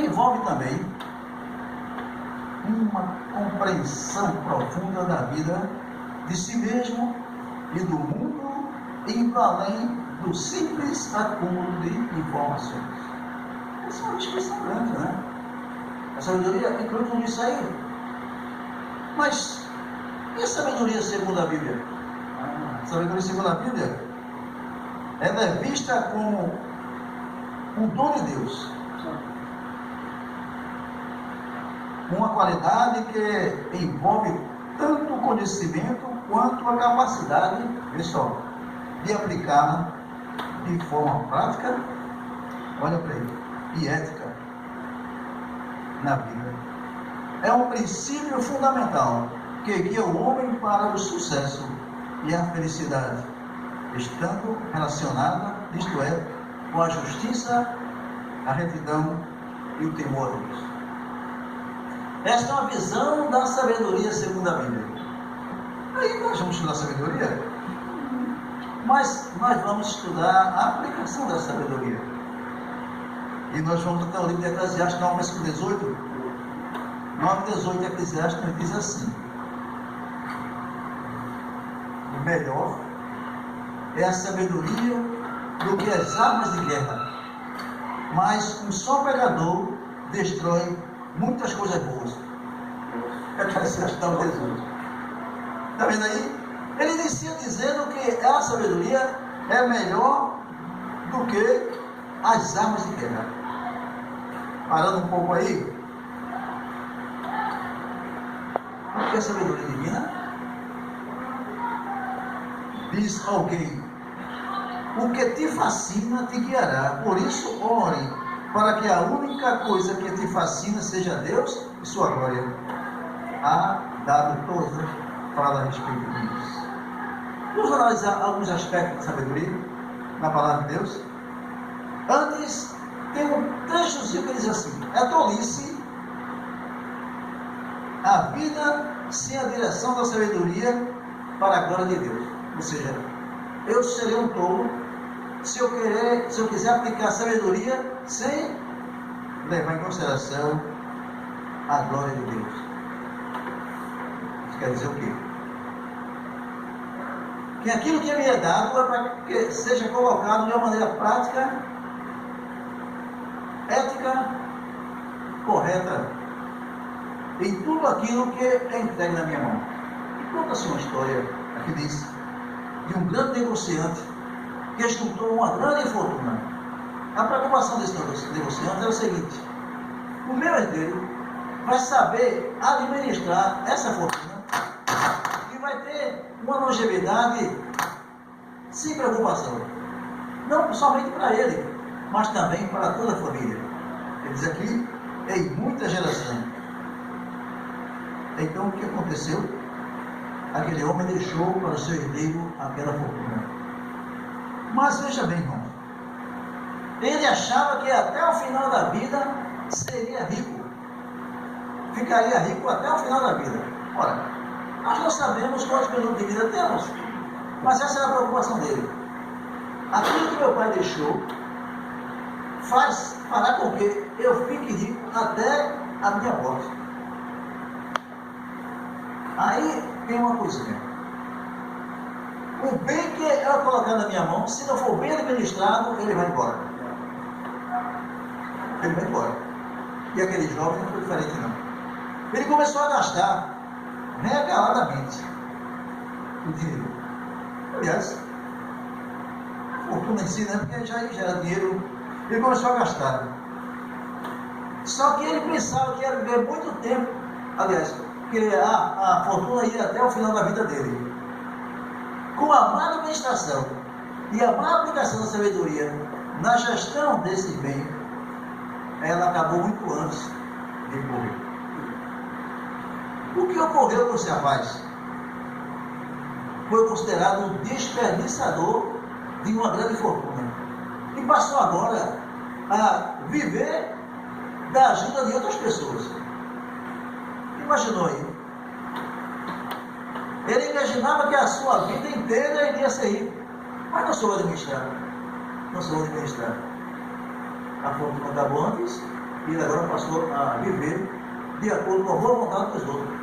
envolve também uma compreensão profunda da vida de si mesmo e do mundo, indo além do simples acúmulo de informações. Essa é uma discussão grande, né? A sabedoria inclui tudo isso aí. Mas e a sabedoria segundo a Bíblia? A sabedoria segundo a Bíblia, ela é vista como um dom de Deus. Uma qualidade que envolve tanto o conhecimento quanto a capacidade, pessoal, de aplicá-la de forma prática, olha para ele, e ética na vida. É um princípio fundamental que guia o homem para o sucesso e a felicidade, estando relacionada, isto é, com a justiça, a retidão e o temor a Deus. Esta é uma visão da sabedoria segundo a Bíblia. Aí nós vamos estudar sabedoria, mas nós vamos estudar a aplicação da sabedoria. E nós vamos até o livro de Eclesiastes, 9, versículo 18. 9, 18 de Eclesiastes diz assim: o melhor é a sabedoria do que as armas de guerra, mas um só pregador destrói muitas coisas boas. Eclesiastes 9, 18. Está vendo aí? Ele inicia dizendo que a sabedoria é melhor do que as armas de guerra. Parando um pouco aí, o que é sabedoria divina? Diz alguém: o que te fascina te guiará, por isso ore, para que a única coisa que te fascina seja Deus e sua glória. A W. Tozer fala a respeito disso. Vamos analisar alguns aspectos da sabedoria na palavra de Deus. Antes, tem um trechozinho que diz assim: é tolice a vida sem a direção da sabedoria para a glória de Deus. Ou seja, eu serei um tolo se eu quiser aplicar a sabedoria sem levar em consideração a glória de Deus. Isso quer dizer o quê? Que aquilo que me é dado é para que seja colocado de uma maneira prática, ética, correta, em tudo aquilo que é entregue na minha mão. E conta-se uma história, aqui diz, de um grande negociante que estruturou uma grande fortuna. A preocupação desse negociante era o seguinte: o meu herdeiro vai saber administrar essa fortuna e vai ter uma longevidade sem preocupação, não somente para ele, mas também para toda a família. Ele diz aqui, em muita geração. Então o que aconteceu? Aquele homem deixou para o seu herdeiro aquela fortuna. Mas veja bem, irmão, ele achava que até o final da vida seria rico, ficaria rico até o final da vida. Ora, nós não sabemos quantos períodos de vida temos, mas essa era a preocupação dele. Aquilo que meu pai deixou fará com que eu fique rico até a minha morte. Aí tem uma coisinha: o bem que eu colocar na minha mão, se não for bem administrado, ele vai embora. Ele vai embora. E aquele jovem não foi diferente não. Ele começou a gastar regaladamente o dinheiro. Aliás, fortuna em si, né? Porque já era dinheiro. Ele começou a gastar. Só que ele pensava que ia viver muito tempo. Aliás, que a fortuna ia até o final da vida dele. Com a má administração e a má aplicação da sabedoria na gestão desse bem, ela acabou muito antes de morrer. O que ocorreu com esse rapaz? Foi considerado um desperdiçador de uma grande fortuna e passou agora a viver da ajuda de outras pessoas. Imaginou aí? Ele imaginava que a sua vida inteira iria ser rico, mas não soube administrar. Não soube administrar. A fortuna acabou antes e ele agora passou a viver de acordo com a boa vontade dos outros.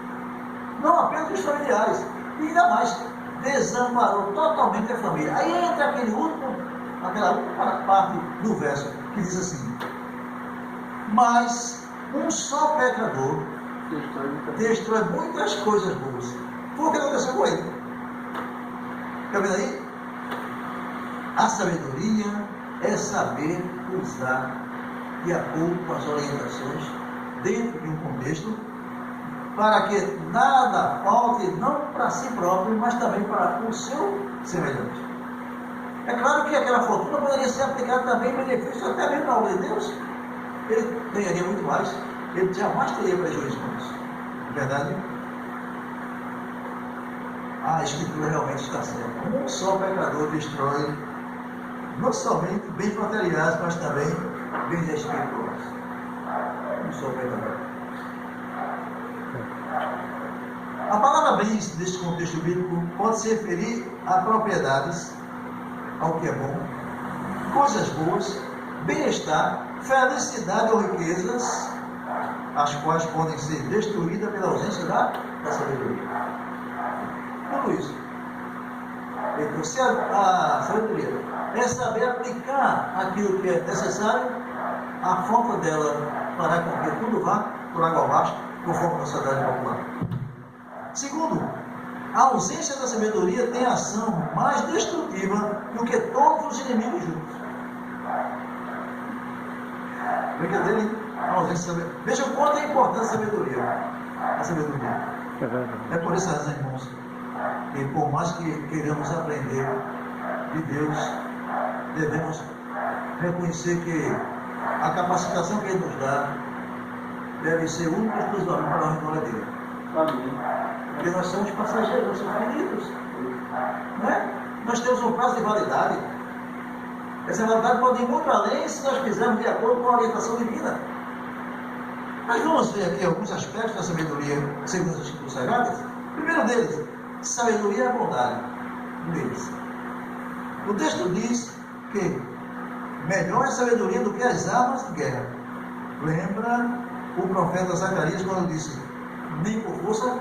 Não apenas dos familiares, e ainda mais, desamparou totalmente a família. Aí entra aquela última parte do verso que diz assim: mas um só pecador destrói muitas coisas boas. Foi o que aconteceu com ele. Está vendo aí? A sabedoria é saber usar de acordo com as orientações dentro de um contexto, para que nada falte, não para si próprio, mas também para o seu semelhante. É claro que aquela fortuna poderia ser aplicada também em benefício até mesmo na obra de Deus. Ele ganharia muito mais, ele jamais teria prejuízo com isso. Não é verdade? A Escritura realmente está certa. Um só pecador destrói não somente bens materiais, mas também bens espirituais. Um só pecador. A palavra bens, neste contexto bíblico, pode se referir a propriedades, ao que é bom, coisas boas, bem-estar, felicidade ou riquezas, as quais podem ser destruídas pela ausência da sabedoria. Tudo isso. Então, se a sabedoria é saber aplicar aquilo que é necessário, a falta dela fará com que tudo vá por água abaixo, conforme a sociedade popular. Segundo, a ausência da sabedoria tem ação mais destrutiva do que todos os inimigos juntos. Brincadeira, hein? A ausência da sabedoria. Veja o quanto é importante a sabedoria. A sabedoria. É por essa razão, irmãos, que por mais que queiramos aprender de Deus, devemos reconhecer que a capacitação que Ele nos dá deve ser única e exclusivamente para a glória dele. Amém. Porque nós somos passageiros, nós somos finitos. Não é? Nós temos um prazo de validade. Essa validade pode ir muito além se nós fizermos de acordo com a orientação divina. Nós vamos ver aqui alguns aspectos da sabedoria segundo as Escrituras Sagradas. O primeiro deles, sabedoria é a bondade. Um deles. O texto diz que melhor é a sabedoria do que as armas de guerra. Lembra o profeta Zacarias quando disse: nem por força,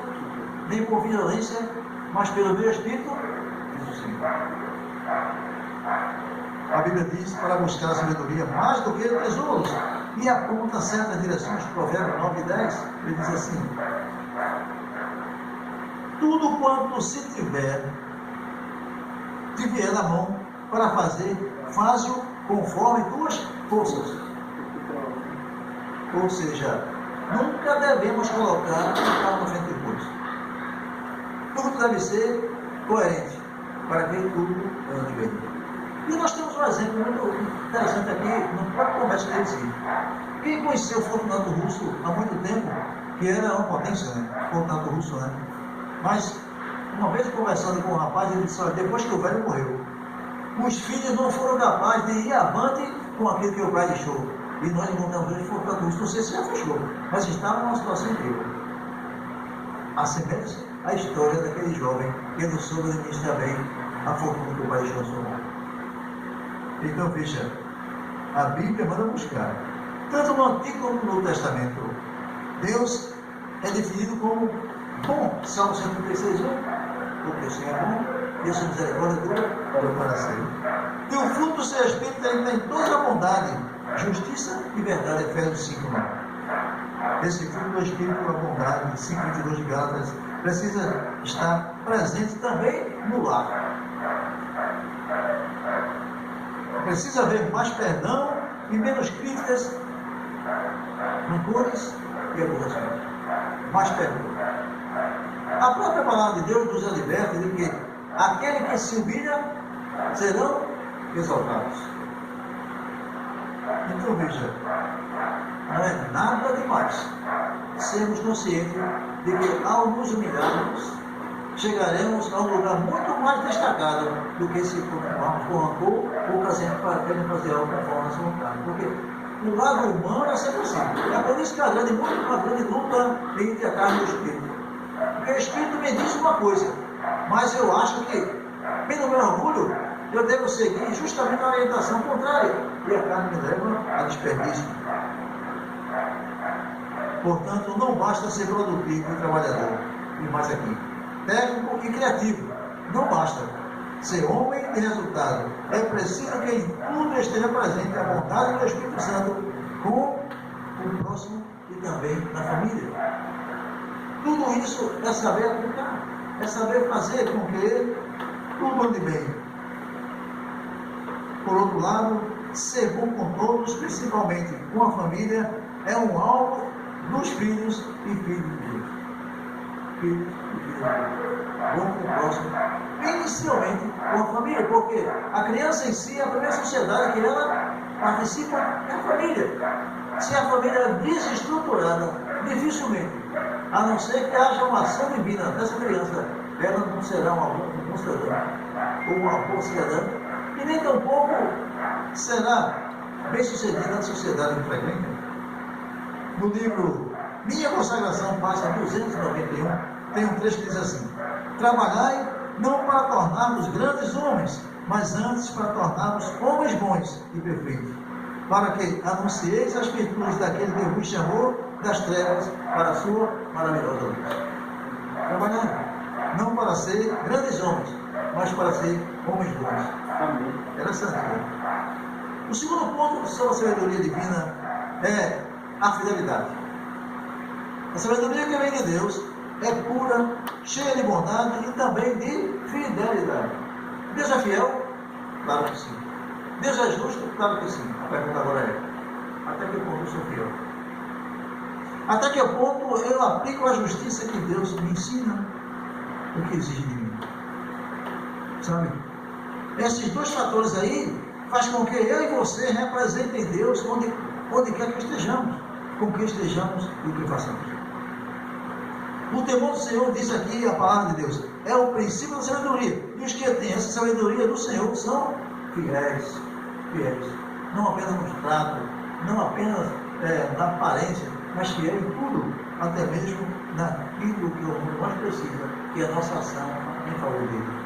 nem por violência, mas pelo meu Espírito, diz o Senhor. A Bíblia diz para buscar a sabedoria mais do que tesouros, e aponta certas direções. Provérbios 9 e 10, ele diz assim: tudo quanto se tiver, te vier na mão para fazer, faz-o conforme tuas forças. Ou seja, nunca devemos colocar o carro na frente do bois. Tudo deve ser coerente, para que tudo ande bem. E nós temos um exemplo muito interessante aqui no próprio comércio de si. Quem conheceu o Fortunato Russo há muito tempo, que era uma potência, né? Fortunato Russo, né? Mas, uma vez conversando com um rapaz, ele disse: olha, depois que o velho morreu, os filhos não foram capazes de ir avante com aquilo que o pai deixou. E nós encontramos hoje Fortunato Russo, não sei se já fechou, mas estava numa situação incrível. Assemelha-se à história daquele jovem que não soube administrar bem a fortuna que o pai deixou na sua mão. Então veja, a Bíblia manda buscar, tanto no Antigo como no Novo Testamento, Deus é definido como bom. Salmo 136, 1, porque o Senhor é bom, e a sua misericórdia dura para sempre. E o fruto do seu Espírito ele tem toda a bondade, justiça e verdade. Efésios 5, 9. Esse fruto do Espírito, a bondade, 5:22 de Gálatas, precisa estar presente também no lar. Precisa haver mais perdão e menos críticas, rancores e acusações. Mais perdão. A própria palavra de Deus nos adverte de que aquele que se humilha serão exaltados. Então veja, não é nada demais sermos conscientes de que ao nos humilharmos, chegaremos a um lugar muito mais destacado do que se continuarmos com rancor ou querendo fazer algo conforme a nossa vontade. Porque o lado humano é sempre assim. É por isso que a grande luta entre a carne e o espírito. Porque o espírito me diz uma coisa, mas eu acho que, pelo meu orgulho, eu devo seguir justamente a orientação contrária. E a carne me leva a desperdício. Portanto, não basta ser produtivo e trabalhador, e mais aqui, técnico e criativo. Não basta ser homem de resultado. É preciso que em tudo esteja presente a vontade do Espírito Santo com o próximo e também na família. Tudo isso é saber aplicar, é saber fazer com que tudo ande bem. Por outro lado, ser bom com todos, principalmente com a família, é um alvo dos filhos e filhos de Deus. Filhos e filhos de Deus. Bom com o próximo, inicialmente com a família, porque a criança em si, a primeira sociedade que ela participa é a família. Se a família é desestruturada, dificilmente, a não ser que haja uma ação divina dessa criança, ela não será um bom cidadão ou uma boa cidadã, e nem tampouco será bem sucedida na sociedade que frequenta. No livro Minha Consagração, página 291, tem um trecho que diz assim: trabalhai não para tornarmos grandes homens, mas antes para tornarmos homens bons e perfeitos, para que anuncieis as virtudes daquele que vos chamou das trevas para a sua maravilhosa luz. Trabalhar não para ser grandes homens, mas para ser homens bons. Interessante, né? O segundo ponto sobre a sabedoria divina é a fidelidade. A sabedoria que vem de Deus é pura, cheia de bondade e também de fidelidade. Deus é fiel? Claro que sim. Deus é justo? Claro que sim. A pergunta agora é: até que ponto eu sou fiel? Até que ponto eu aplico a justiça que Deus me ensina, o que exige de mim? Sabe? Esses dois fatores aí faz com que eu e você representem Deus onde quer que estejamos, com que estejamos e o que façamos. O temor do Senhor, diz aqui a palavra de Deus, é o princípio da sabedoria. E os que têm essa sabedoria do Senhor são fiéis. Fiéis. Não apenas no trato, não apenas na aparência, mas fiéis em tudo, até mesmo naquilo que o mundo mais precisa, que é a nossa ação em favor dele.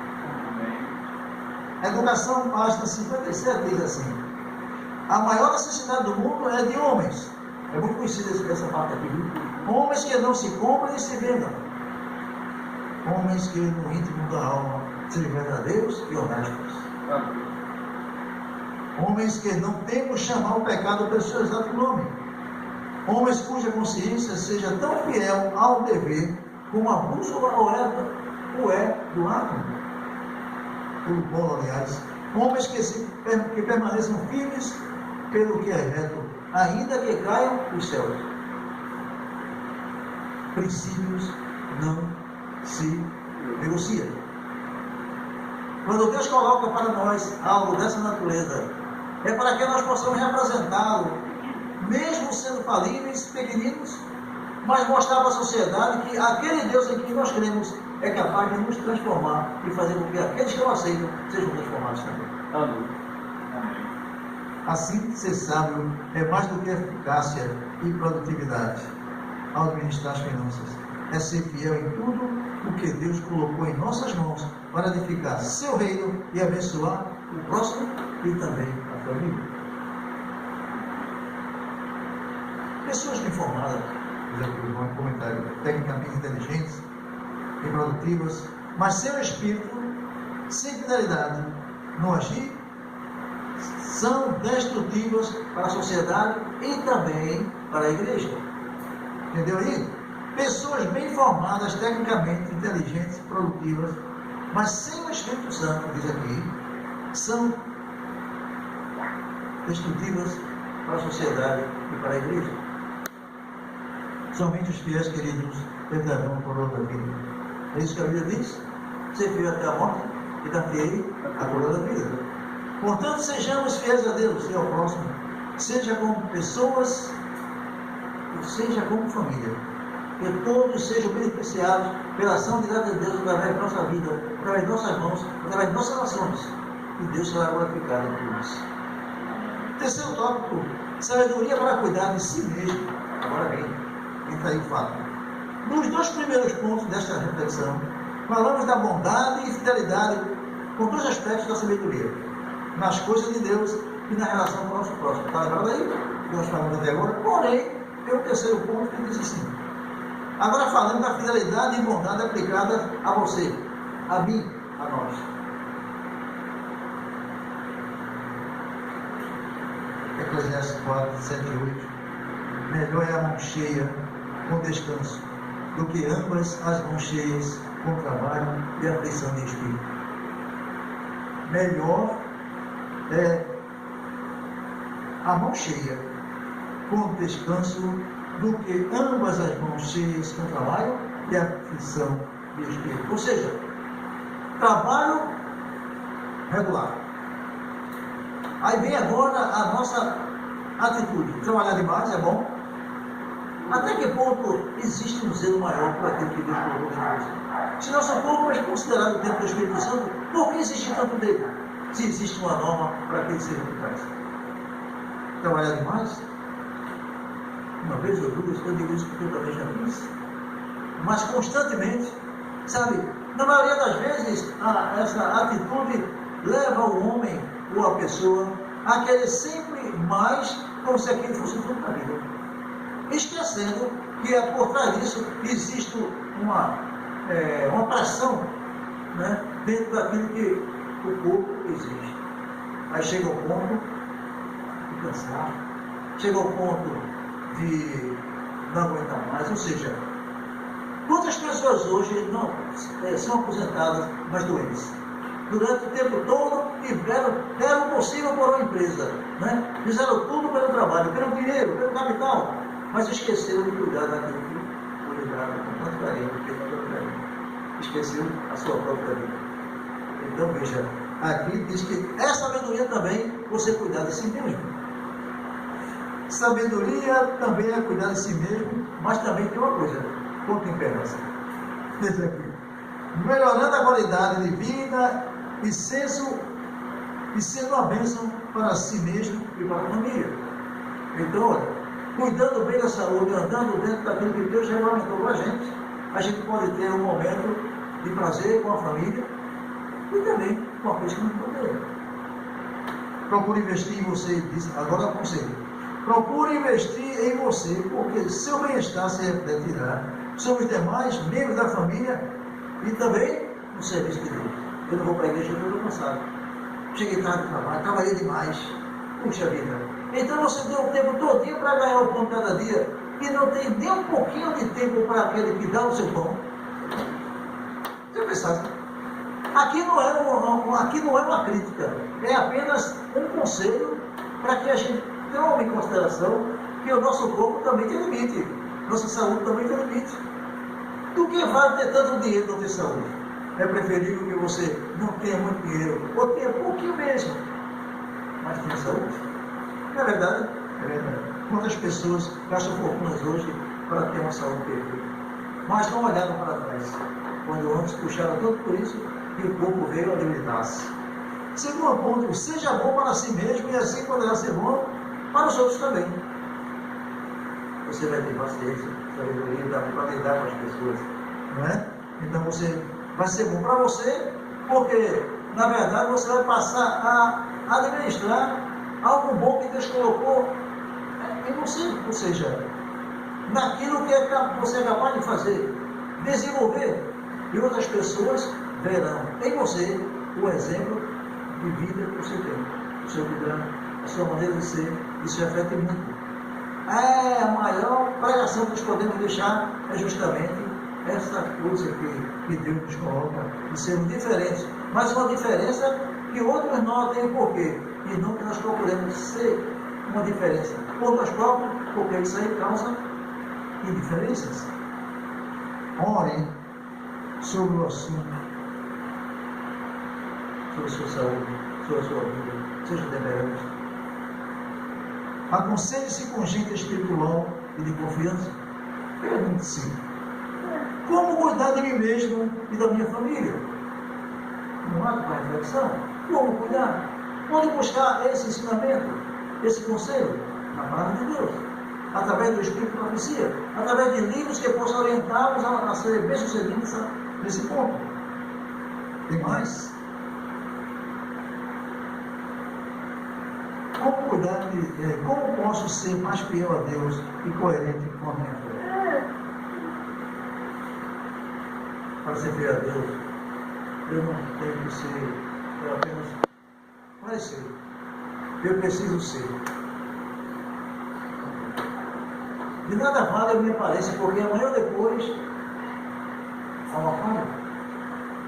A educação, página 57, diz assim: a maior necessidade do mundo é de homens. É muito conhecida essa parte aqui. Homens que não se compram e se vendam. Homens que no íntimo da alma sejam verdadeiros e honestos. Homens que não temam chamar o pecado pelo seu exato nome. Homens cuja consciência seja tão fiel ao dever como a bússola o é do átomo. O bolo, aliás. Homens que permaneçam firmes pelo que é reto, ainda que caiam os céus. Princípios não se negociam. Quando Deus coloca para nós algo dessa natureza, é para que nós possamos representá-lo, mesmo sendo falíveis, pequeninos, mas mostrar para a sociedade que aquele Deus em que nós cremos é capaz de nos transformar e fazer com que aqueles que o aceitam sejam transformados também. Amém. Assim, ser sábio é mais do que eficácia e produtividade ao administrar as finanças. É ser fiel em tudo o que Deus colocou em nossas mãos para edificar seu reino e abençoar o próximo e também a família. Pessoas bem formadas, um comentário, tecnicamente inteligentes e produtivas, mas sem espírito, sem fidelidade, no agir, são destrutivas para a sociedade e também para a igreja. Entendeu aí? Pessoas bem formadas, tecnicamente inteligentes, produtivas, mas sem o Espírito Santo, diz aqui, são destrutivas para a sociedade e para a igreja. Somente os fiéis, queridos, perderão por outra vida. É isso que a Bíblia diz? Ser fiel até a morte e dar-te-ei a coroa da vida. Portanto, sejamos fiéis a Deus e ao próximo, seja como pessoas, ou seja como família. Que todos sejam beneficiados pela ação direta de Deus através de nossa vida, através de nossas mãos, através de nossas ações. E Deus será glorificado em tudo isso. Terceiro tópico: sabedoria para cuidar de si mesmo. Agora bem, entra aí o fato. Nos dois primeiros pontos desta reflexão, falamos da bondade e fidelidade com dois aspectos da sabedoria: nas coisas de Deus e na relação com o nosso próximo. Está lembrado aí? Que nós falamos até agora. Porém, é o terceiro ponto que diz assim. Agora falando da fidelidade e bondade aplicada a você, a mim, a nós. Eclesiastes 4, 7 e 8. Melhor é a mão cheia com descanso do que ambas as mãos cheias com trabalho e aflição de espírito. Melhor é a mão cheia com descanso do que ambas as mãos cheias com trabalho e aflição de espírito. Ou seja, trabalho regular. Aí vem agora a nossa atitude. Trabalhar demais é bom. Até que ponto existe um zelo maior para aquilo que Deus colocou dentro de você? Se nosso corpo é considerado o templo do Espírito Santo, por que existe tanto dele? Se existe uma norma para aquele ser que faz. Trabalhar demais? Uma vez ou duas, eu digo isso porque eu também já fiz. Mas constantemente, sabe, na maioria das vezes, essa atitude leva o homem ou a pessoa a querer sempre mais, como se aquilo fosse tudo na vida. Esquecendo que por trás disso existe uma pressão, né, dentro daquilo que o corpo exige. Aí chega ao ponto de cansar, chega ao ponto de não aguentar mais. Ou seja, quantas pessoas hoje não são aposentadas, mas doentes? Durante o tempo todo deram o possível por uma empresa, né? Fizeram tudo pelo trabalho, pelo dinheiro, pelo capital, mas esqueceram de cuidar daquilo que foi ligado com tanto carinho, porque tanto carinho. Esqueceu a sua própria vida. Então veja, aqui diz que essa sabedoria também você cuidar de si mesmo. Sabedoria também é cuidar de si mesmo, mas também tem uma coisa, com temperança. Veja aqui. Melhorando a qualidade de vida e sendo uma bênção para si mesmo e para a família. Então, olha, cuidando bem da saúde, andando dentro daquilo que Deus regulamentou para a gente pode ter um momento de prazer com a família e também com aqueles que não podem. Procure investir em você, agora é o conselho. Procure investir em você, porque seu bem-estar se refletirá sobre os demais membros da família e também no serviço de Deus. Eu não vou para a igreja, eu estou cansado. Cheguei tarde do trabalho, trabalhei demais. Puxa vida. Então você deu o tempo todinho para ganhar o pão cada dia e não tem nem um pouquinho de tempo para aquele que dá o seu pão. Você pensa, aqui não é uma crítica, é apenas um conselho para que a gente tome em consideração que o nosso corpo também tem limite, nossa saúde também tem limite. Do que vale ter tanto dinheiro e não ter saúde? É preferível que você não tenha muito dinheiro, ou tenha pouquinho mesmo, mas tenha saúde. Não é verdade? É verdade. Quantas pessoas gastam fortunas hoje para ter uma saúde perfeita, mas não olharam para trás, quando antes puxaram tudo por isso e o corpo veio a debilitar-se. Segundo ponto, seja bom para si mesmo e assim poderá ser bom para os outros também. Você vai ter paciência, sabedoria para lidar com as pessoas, não é? Então você vai ser bom para você, porque na verdade você vai passar a administrar algo bom que Deus colocou em você, ou seja, naquilo que você é capaz de fazer, desenvolver, e outras pessoas verão em você o exemplo de vida que você tem, o seu cuidado, a sua maneira de ser. Isso reflete muito. A maior pregação que nós podemos deixar é justamente essa coisa que Deus nos coloca de sermos diferentes, mas uma diferença que outros notem o porquê, e não que nós procuremos ser uma diferença por nós próprios, porque isso aí causa indiferenças. Ore sobre o assunto, sobre a sua saúde, sobre a sua vida, seja temperante. Aconselhe-se com gente espiritual e de confiança. Pergunte-se: como cuidar de mim mesmo e da minha família? Não há uma reflexão. Como cuidar? Onde buscar esse ensinamento, esse conselho? Na palavra de Deus, através do Espírito de Profecia, através de livros que possam orientá-los a ser bem-sucedidos nesse ponto. Tem mais? Como cuidar como posso ser mais fiel a Deus e coerente com a minha fé. Para ser fiel a Deus, eu não tenho que ser apenas parecer. Eu preciso ser. De nada vale a minha aparência, porque amanhã ou depois há uma falha.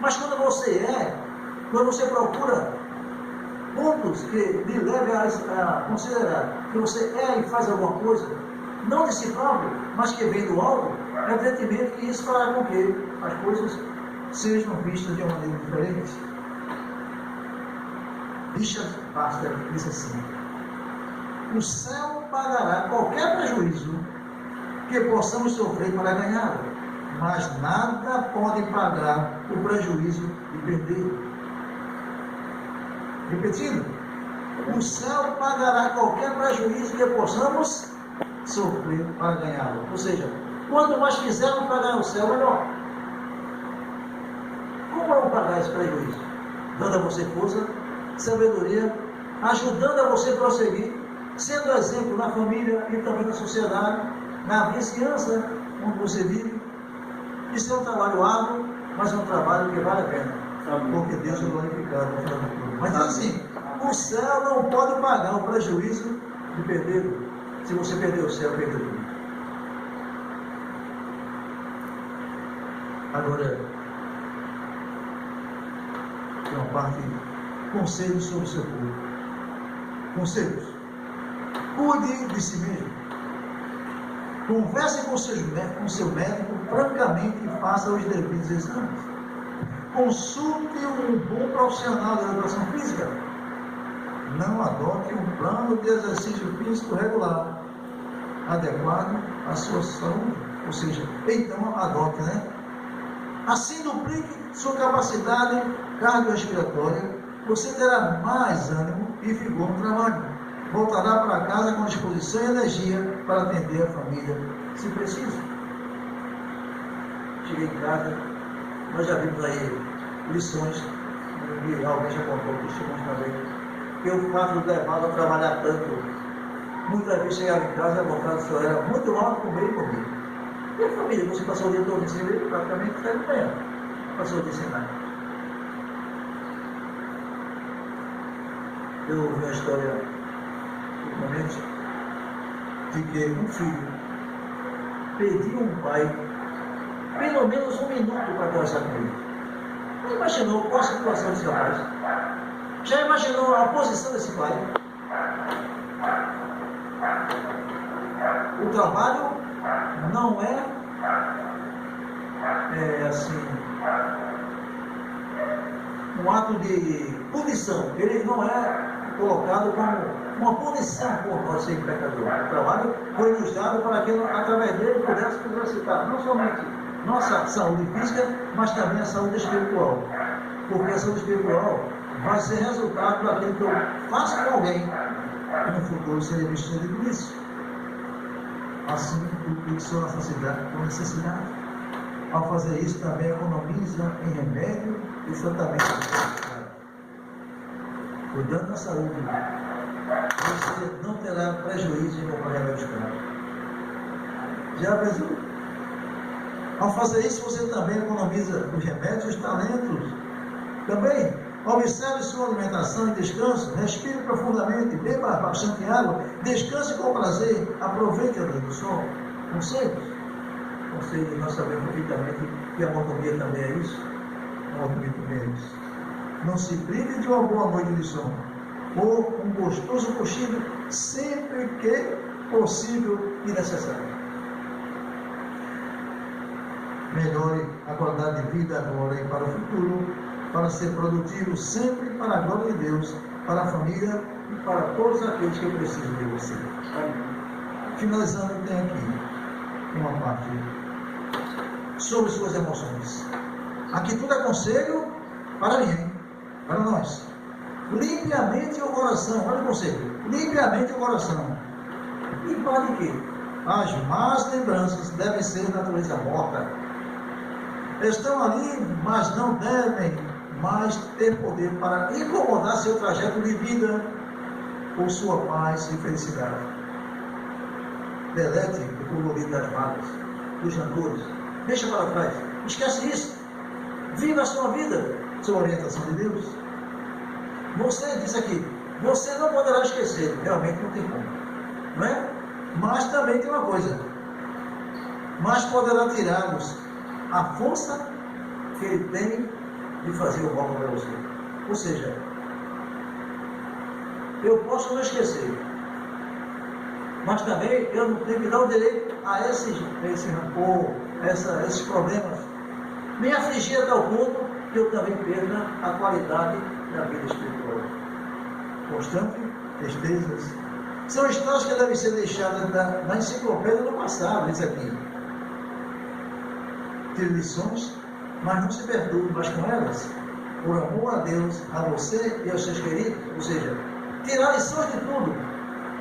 Mas quando você procura pontos que lhe levem a considerar que você é e faz alguma coisa, não de si próprio, mas que vem do alto, evidentemente que isso fará com que as coisas sejam vistas de uma maneira diferente. Richard Baxter disse assim: o céu pagará qualquer prejuízo que possamos sofrer para ganhá-lo, mas nada pode pagar o prejuízo de perder. Repetindo, o céu pagará qualquer prejuízo que possamos sofrer para ganhá-lo. Ou seja, quanto mais fizermos para ganhar o céu, melhor. Como vamos pagar esse prejuízo? Dando a você força, sabedoria, ajudando a você prosseguir, sendo exemplo na família e também na sociedade, na vizinhança onde você vive. Isso é um trabalho árduo, mas é um trabalho que vale a pena, porque Deus é glorificado no final de tudo. Mas assim, o céu não pode pagar o prejuízo de perder. Se você perder o céu, perdeu tudo. Agora, tem uma parte, conselhos sobre o seu corpo. Conselhos. Cuide de si mesmo. Converse com seu médico francamente e faça os devidos exames. Consulte um bom profissional de educação física. Não adote um plano de exercício físico regular, adequado à sua saúde. Ou seja, então adote, né? Assim duplique sua capacidade cardiorrespiratória, você terá mais ânimo e vigor no trabalho. Voltará para casa com disposição e energia para atender a família, se preciso. Cheguei em casa, nós já vimos aí lições, e alguém já contou, testemunhos também, que o fato de levá-lo a trabalhar tanto, muitas vezes chegava em casa e a vontade do senhor era muito alto, comer e comer. E a família, você passou o dia todo sem ver, praticamente está de manhã, passou o dia sem nada. Eu ouvi uma história, ultimamente, de que um filho pediu um pai pelo menos um minuto para conversar com ele. Já imaginou qual a situação desse rapaz? Já imaginou a posição desse pai? O trabalho não é assim, um ato de punição. Ele não é colocado como uma punição por nós ser pecadores. O trabalho foi nos dado para que através dele pudesse exercitar não somente nossa saúde física, mas também a saúde espiritual. Porque a saúde espiritual vai ser resultado daquilo que eu faço com alguém que no futuro serei vestido de isso. Assim, duplique sua necessidade. Ao fazer isso, também economiza em remédio e tratamento. Cuidando da saúde, você não terá prejuízo em comprar remédios caros. Já pensou? Ao fazer isso, você também economiza os remédios e os talentos. Também, observe sua alimentação e descanso, respire profundamente, beba bastante água, descanse com prazer, aproveite a luz do sol. Conselhos? Conselhos, nós sabemos perfeitamente que a monotomia também é isso. A monotomia também é isso. Não se prive de uma boa noite de sono, ou um gostoso cochilo, sempre que possível e necessário. Melhore a qualidade de vida agora e para o futuro, para ser produtivo sempre para a glória de Deus, para a família e para todos aqueles que precisam de você. Finalizando, tem aqui uma parte sobre suas emoções. Aqui tudo é conselho para mim, para nós. Limpe a mente e o coração. Olha o conselho. Limpe a mente e o coração. Limpar de quê? As más lembranças devem ser de natureza morta. Estão ali, mas não devem mais ter poder para incomodar seu trajeto de vida. por sua paz e felicidade. Delete o colorido das vagas, dos cantores. Deixa para trás. Esquece isso. Viva a sua vida sob a orientação de Deus. Você disse aqui, você não poderá esquecer. Realmente não tem como. Não é? Mas também tem uma coisa. Mas poderá tirar-nos a força que ele tem de fazer o mal para você. Ou seja, eu posso não esquecer, mas também eu não tenho que dar o direito a esse rancor, esses problemas, me afligir a tal ponto que eu também perda a qualidade da vida espiritual. Constante tristezas são histórias que devem ser deixadas na enciclopédia do passado, diz aqui. Tire lições, mas não se perturbe mais com elas, por amor a Deus, a você e aos seus queridos, ou seja, tirar lições de tudo.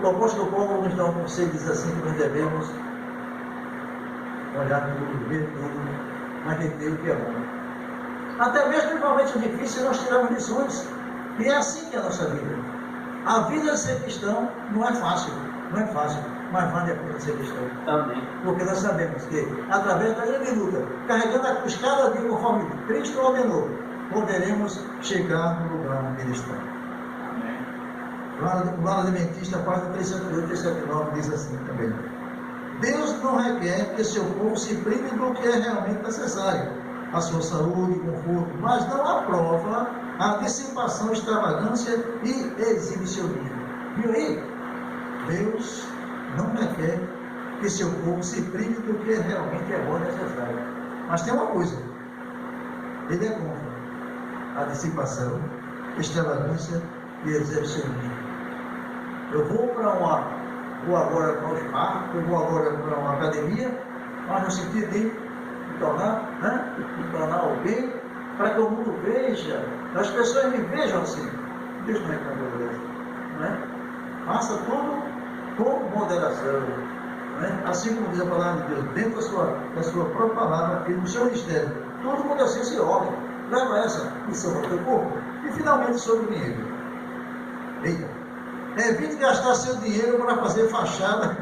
O apóstolo Paulo nos dá um conselho, diz assim, que nós devemos olhar tudo, ver tudo, mas reter o que é bom. Até mesmo em momentos difíceis nós tiramos lições, e é assim que é a nossa vida. A vida de ser cristão não é fácil, mas vale a pena ser cristão. Amém. Porque nós sabemos que, através da grande luta, carregando a cruz cada dia conforme Cristo ordenou, poderemos chegar no lugar onde Ele está. Amém. O Lar Adventista, página 378 e 379, diz assim também: Deus não requer que seu povo se prive do que é realmente necessário, a sua saúde e conforto, mas não aprova a dissipação, extravagância e exibicionismo. Viu aí? Deus não requer que seu povo se prive do que realmente é bom e necessário. Mas tem uma coisa: Ele é contra a dissipação, extravagância e exibicionismo. Eu vou agora para os parques, eu vou agora para uma academia, mas no sentido de me tornar alguém, para que o mundo veja, as pessoas me vejam assim. Deus não é contra, não é? Faça tudo com moderação, não é? Assim como diz a palavra de Deus, dentro da sua própria palavra e no seu ministério, tudo com decência e ordem. Leva essa missão para o teu corpo. E finalmente sobre o dinheiro. Eita, evite gastar seu dinheiro para fazer fachada.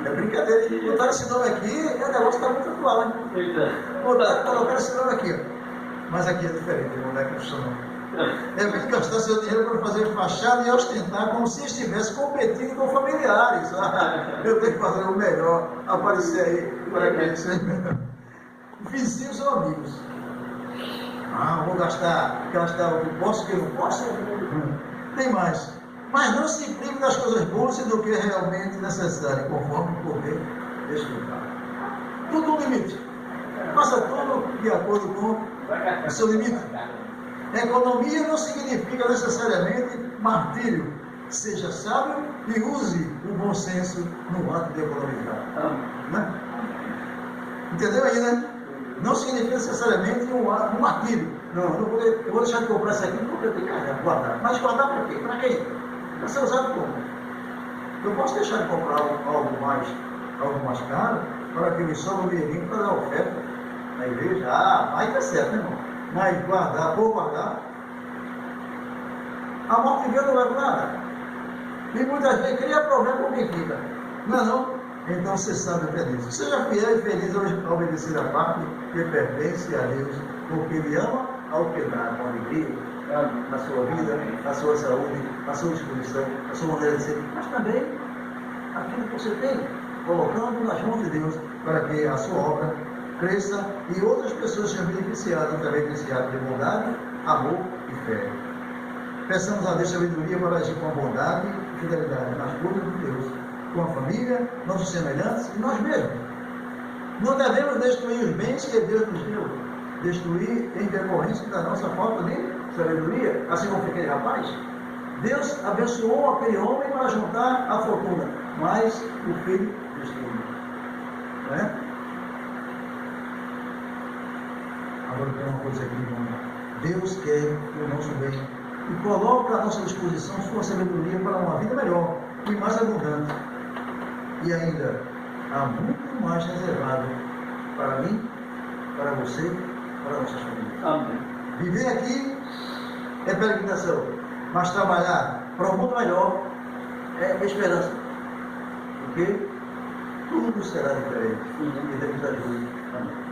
É brincadeira, botar esse nome aqui, o negócio está muito atual, hein? Colocar esse nome aqui, ó. Mas aqui é diferente, não é profissional. Evite gastar seu dinheiro para fazer fachada e ostentar como se estivesse competindo com familiares. Eu tenho que fazer o melhor, aparecer aí para que isso. Vizinhos ou amigos. Vou gastar o que posso, o que eu não posso. Tem mais. Mas não se prive das coisas boas e do que é realmente necessário, conforme o poder desfrutar. Tudo no limite. Faça tudo de acordo com o seu limite. Economia não significa necessariamente martírio. Seja sábio e use o bom senso no ato de economizar. Né? Entendeu aí, né? Não significa necessariamente um martírio. Não, eu vou deixar de comprar isso aqui porque eu tenho que guardar. Mas guardar para quê? Para quem? Para ser usado como? Eu posso deixar de comprar algo mais caro para que me sobra um dinheirinho para dar oferta na igreja. Aí tá certo, né, irmão? Mas guardar, a morte de Deus não leva nada. E muitas vezes cria problema com quem fica. Não é não? Então você sabe o que é disso. Seja fiel e feliz ao obedecer a parte que pertence a Deus, porque Ele ama ao que dá com alegria na sua vida, na sua saúde, na sua disposição, na sua maneira de ser, mas também aquilo que você tem, colocando nas mãos de Deus para que a sua obra cresça e outras pessoas sejam beneficiadas através desse ato de bondade, amor e fé. Peçamos a Deus sabedoria para agir com bondade e fidelidade nas coisas de Deus, com a família, nossos semelhantes e nós mesmos. Não devemos destruir os bens que Deus nos deu, destruir em decorrência da nossa falta de sabedoria, assim como aquele rapaz. Deus abençoou aquele homem para juntar a fortuna, mas o filho destruiu. Não é? Agora tem uma coisa aqui, irmão. Deus quer o nosso bem e coloca à nossa disposição sua sabedoria para uma vida melhor e mais abundante. E ainda há muito mais reservado para mim, para você, para nossas famílias. Amém. Viver aqui é peregrinação, mas trabalhar para um mundo melhor é a esperança. Porque tudo será diferente. E Deus ajude. Amém.